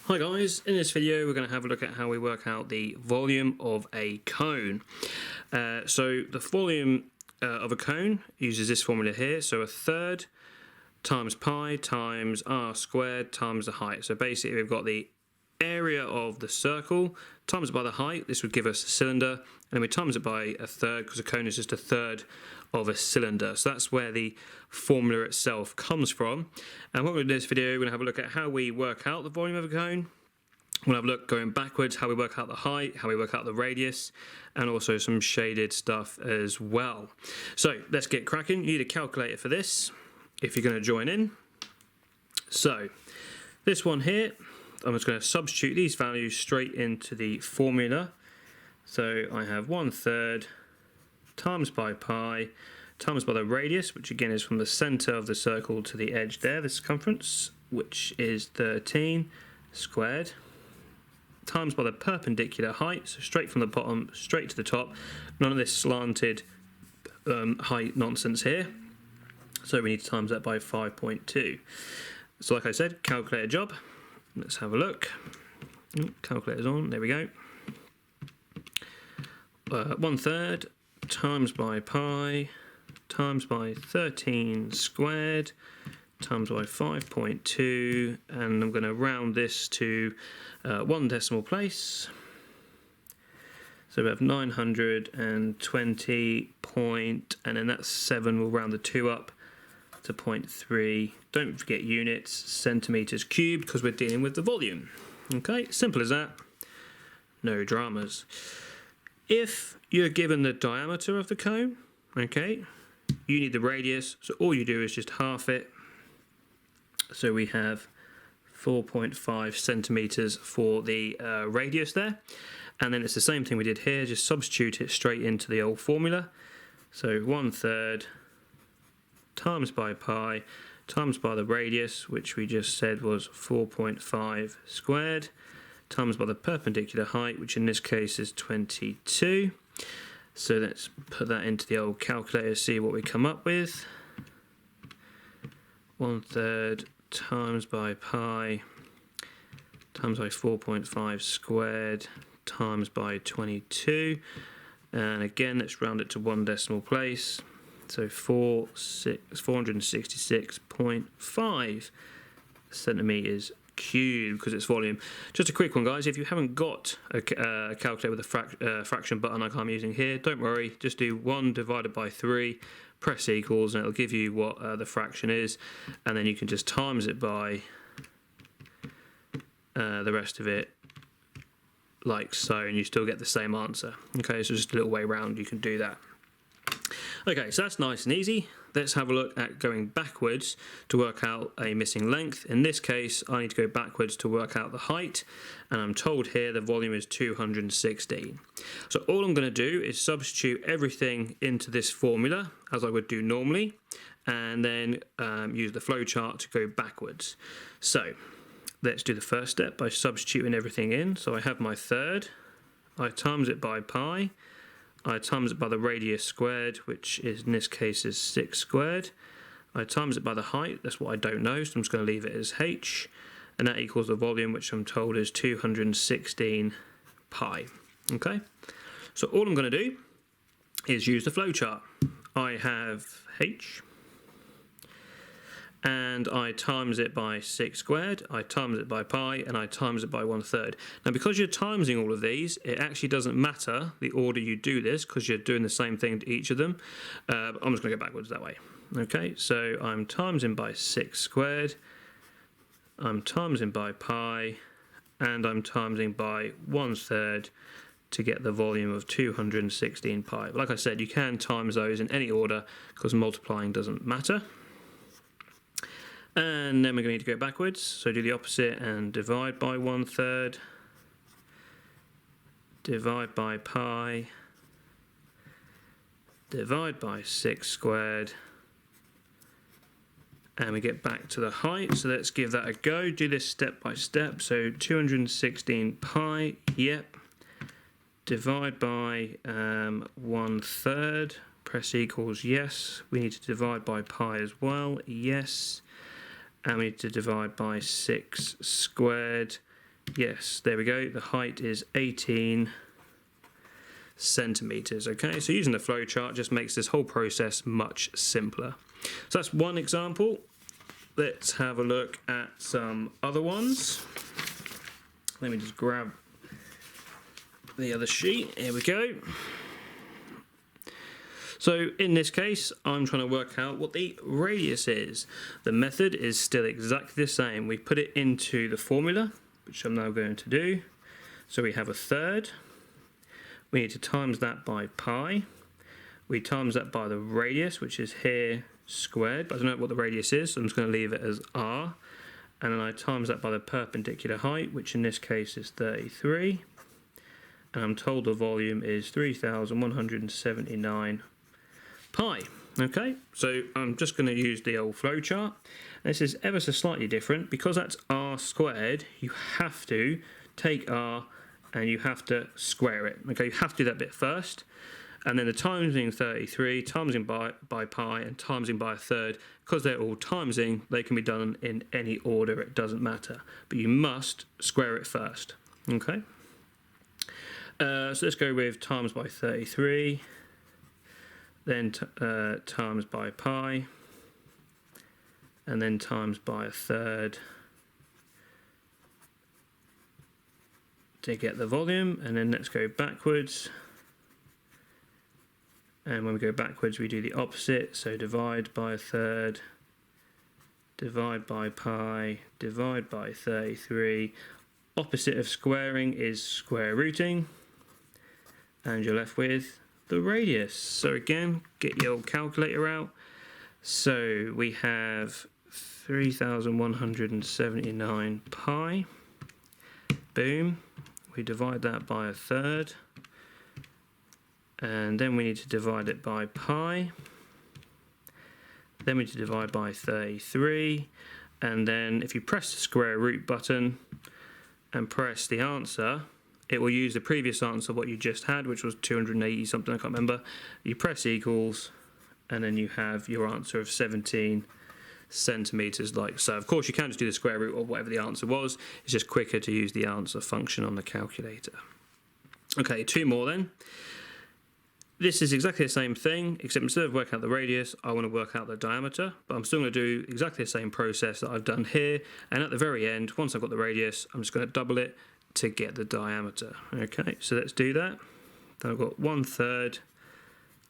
Hi guys, in this video we're going to have a look at how we work out the volume of a cone. So the volume of a cone uses this formula here, so a third times pi times r squared times the height. So basically we've got the area of the circle times by the height. This would give us a cylinder, and then we times it by a third because a cone is just a third of a cylinder. So that's where the formula itself comes from. And what we're going to do in this video, we're going to have a look at how we work out the volume of a cone. We'll have a look going backwards, how we work out the height, how we work out the radius, and also some shaded stuff as well. So let's get cracking. You need a calculator for this if you're going to join in. So this one here, I'm just going to substitute these values straight into the formula. So I have 1/3 times by pi times by the radius, which again is from the center of the circle to the edge there, the circumference, which is 13 squared, times by the perpendicular height, so straight from the bottom straight to the top. None of this slanted height nonsense here. So we need to times that by 5.2. So like I said, calculator job. Let's have a look. Calculator's on, there we go. 1/3 times by pi times by 13 squared times by 5.2, and I'm going to round this to 1 decimal place. So we have 920 point, and then that's 7. We'll round the 2 up to 0.3. Don't forget units, centimeters cubed, because we're dealing with the volume. Okay, simple as that. No dramas. If you're given the diameter of the cone, okay, you need the radius, so all you do is just half it. So we have 4.5 centimeters for the radius there. And then it's the same thing we did here, just substitute it straight into the old formula. So 1/3 times by pi times by the radius, which we just said was 4.5 squared, times by the perpendicular height, which in this case is 22. So let's put that into the old calculator, see what we come up with. 1/3 times by pi times by 4.5 squared times by 22. And again, let's round it to 1 decimal place. So 466.5 centimeters cubed, because it's volume. Just a quick one, guys. If you haven't got a calculator with a fraction button like I'm using here, don't worry. Just do 1 divided by 3, press equals, and it'll give you what the fraction is, and then you can just times it by the rest of it, like so, and you still get the same answer. Okay, so just a little way around you can do that. Okay, so that's nice and easy. Let's have a look at going backwards to work out a missing length. In this case, I need to go backwards to work out the height, and I'm told here the volume is 216. So all I'm going to do is substitute everything into this formula as I would do normally, and then use the flowchart to go backwards. So let's do the first step by substituting everything in. So I have my third, I times it by pi, I times it by the radius squared, which is in this case is 6 squared. I times it by the height, that's what I don't know, so I'm just going to leave it as h, and that equals the volume, which I'm told is 216 pi. Okay, so all I'm going to do is use the flowchart. I have h, and I times it by 6 squared, I times it by pi, and I times it by 1/3. Now, because you're timesing all of these, it actually doesn't matter the order you do this, because you're doing the same thing to each of them. I'm just going to go backwards that way. Okay, so I'm timesing by 6 squared, I'm timesing by pi, and I'm timesing by 1/3 to get the volume of 216 pi. But like I said, you can times those in any order, because multiplying doesn't matter. And then we're going to need to go backwards, so do the opposite and divide by 1/3, divide by pi, divide by 6 squared, and we get back to the height. So let's give that a go, do this step by step. So 216 pi, yep, divide by 1/3, press equals, yes. We need to divide by pi as well, yes. And we need to divide by 6 squared, Yes, there we go. The height is 18 centimeters. Okay, so using the flowchart just makes this whole process much simpler. So that's one example. Let's have a look at some other ones. Let me just grab the other sheet. Here we go. So in this case, I'm trying to work out what the radius is. The method is still exactly the same. We put it into the formula, which I'm now going to do. So we have a third. We need to times that by pi. We times that by the radius, which is here squared, but I don't know what the radius is, so I'm just going to leave it as r. And then I times that by the perpendicular height, which in this case is 33. And I'm told the volume is 3,179 pi. Okay, so I'm just going to use the old flowchart. This is ever so slightly different. Because that's r squared, you have to take r and you have to square it. Okay, you have to do that bit first. And then the timesing 33, timesing by pi, and timesing by a third. Because they're all timesing, they can be done in any order, it doesn't matter. But you must square it first. Okay, so let's go with times by 33. Then times by pi, and then times by a third to get the volume. And then let's go backwards, and when we go backwards we do the opposite, so divide by a third, divide by pi, divide by 33. Opposite of squaring is square rooting, and you're left with the radius. So again, get your calculator out. So we have 3,179 pi. Boom. We divide that by a third. And then we need to divide it by pi. Then we need to divide by 33. And then if you press the square root button and press the answer, it will use the previous answer, what you just had, which was 280 something, I can't remember. You press equals, and then you have your answer of 17 centimeters like so. Of course, you can just do the square root of whatever the answer was. It's just quicker to use the answer function on the calculator. Okay, two more then. This is exactly the same thing, except instead of working out the radius, I want to work out the diameter, but I'm still going to do exactly the same process that I've done here. And at the very end, once I've got the radius, I'm just going to double it to get the diameter. Okay, so let's do that. Then I've got 1/3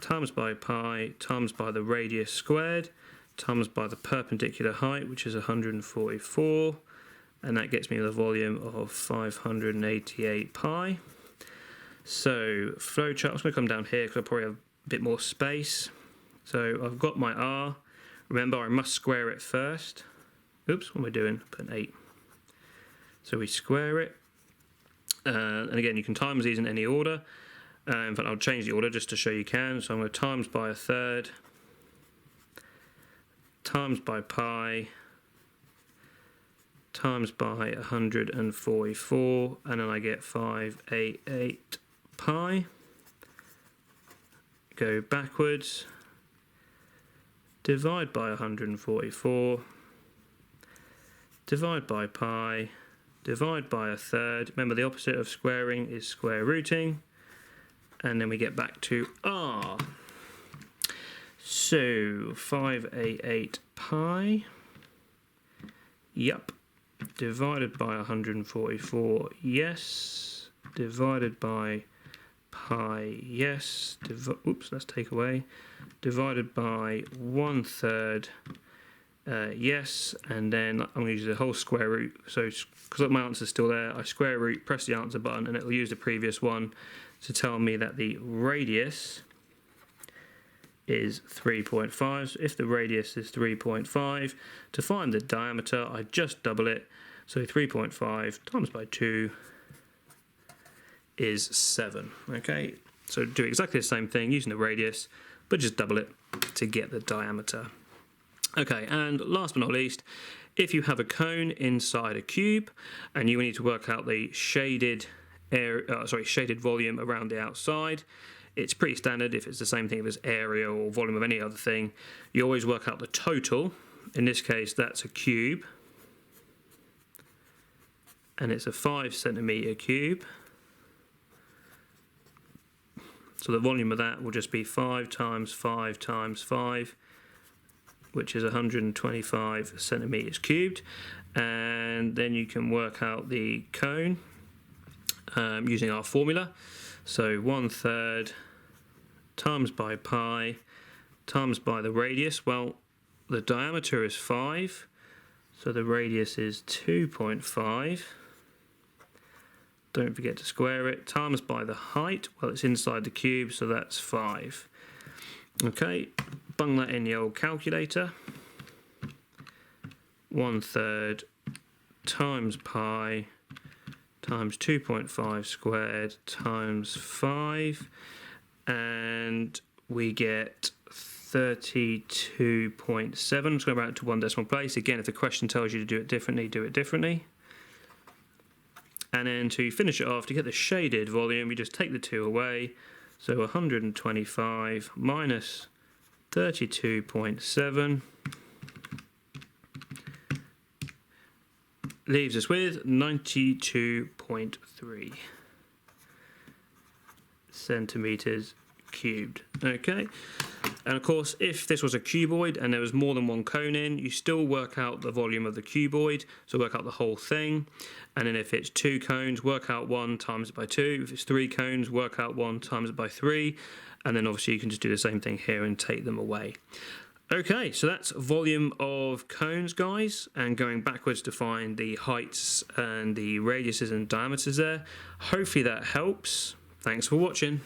times by pi times by the radius squared times by the perpendicular height, which is 144, and that gets me the volume of 588 pi. So flowchart, I'm just going to come down here because I probably have a bit more space. So I've got my r. Remember, I must square it first. Oops, what am I doing? Put an 8. So we square it. And again, you can times these in any order. In fact, I'll change the order just to show you can. So I'm going to times by a third, times by pi, times by 144, and then I get 588 pi. Go backwards, divide by 144, divide by pi, divide by a third. Remember, the opposite of squaring is square rooting. And then we get back to r. So 588 pi. Yep. Divided by 144. Yes. Divided by pi. Yes. Oops, let's take away. Divided by 1/3. Yes, and then I'm going to use the whole square root. So because my answer is still there, I square root, press the answer button, and it will use the previous one to tell me that the radius is 3.5. So if the radius is 3.5, to find the diameter, I just double it. So 3.5 times by 2 is 7. Okay, so do exactly the same thing using the radius, but just double it to get the diameter. Okay, and last but not least, if you have a cone inside a cube and you need to work out the shaded volume around the outside, it's pretty standard. If it's the same thing as area or volume of any other thing, you always work out the total. In this case, that's a cube. and it's a 5 centimetre cube. So the volume of that will just be 5 times 5 times 5, which is 125 centimetres cubed. And then you can work out the cone using our formula. So 1/3 times by pi times by the radius. Well, the diameter is 5, so the radius is 2.5. Don't forget to square it. Times by the height. Well, it's inside the cube, so that's 5. Okay, bung that in the old calculator. 1/3 times pi times 2.5 squared times 5, and we get 32.7. Let's go back to one decimal place. Again, if the question tells you to do it differently, do it differently. And then to finish it off, to get the shaded volume, you just take the 2 away. So 125 minus 32.7 leaves us with 92.3 centimetres cubed. Okay, and of course, if this was a cuboid and there was more than one cone in, you still work out the volume of the cuboid, so work out the whole thing. And then if it's 2 cones, work out 1 times it by 2. If it's 3 cones, work out 1 times it by 3. And then obviously you can just do the same thing here and take them away. Okay, so that's volume of cones, guys, and going backwards to find the heights and the radiuses and diameters there. Hopefully that helps. Thanks for watching.